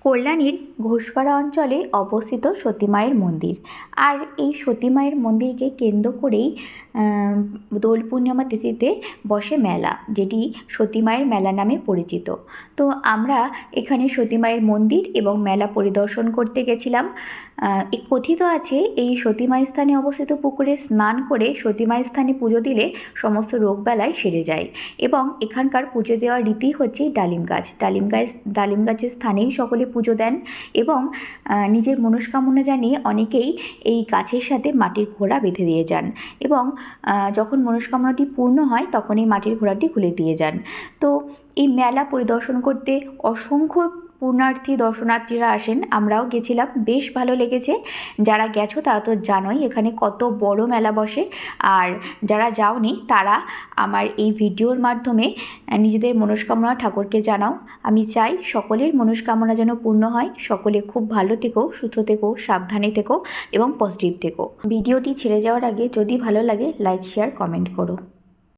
কল্যাণীর ঘোষপাড়া অঞ্চলে অবস্থিত সতী মায়ের মন্দির। আর এই সতী মায়ের মন্দিরকে কেন্দ্র করেই দোল পূর্ণিমা তিথিতে বসে মেলা, যেটি সতী মায়ের মেলা নামে পরিচিত। তো আমরা এখানে সতী মায়ের মন্দির এবং মেলা পরিদর্শন করতে গেছিলাম। কথিত আছে এই সতী মায়ের স্থানে অবস্থিত পুকুরে স্নান করে সতী মায়ের স্থানে পুজো দিলে সমস্ত রোগবালাই সেরে যায়। এবং এখানকার পুজো দেওয়ার রীতি হচ্ছে ডালিম গাছের স্থানেই সকলে পুজো দেন এবং নিজের মনস্কামনা জানিয়ে অনেকেই এই গাছের সাথে মাটির ঘোড়া বেঁধে দিয়ে যান এবং যখন মনস্কামনাটি পূর্ণ হয় তখন এই মাটির ঘোড়াটি খুলে দিয়ে যান। তো এই মেলা পরিদর্শন করতে অসংখ্য দর্শনার্থীরা আসেন, আমরাও গেছিলাম, বেশ ভালো লেগেছে। যারা গেছো তারা তো জানোই এখানে কত বড় মেলা বসে, আর যারা যাওনি তারা আমার এই ভিডিওর মাধ্যমে নিজেদের মনস্কামনা ঠাকুরকে জানাও। আমি চাই সকলের মনস্কামনা যেন পূর্ণ হয়। সকলে খুব ভালো থেকো, সুস্থ থেকো, সাবধানে থেকো এবং পজিটিভ থেকো। ভিডিওটি ছেড়ে যাওয়ার আগে যদি ভালো লাগে লাইক, শেয়ার, কমেন্ট করো।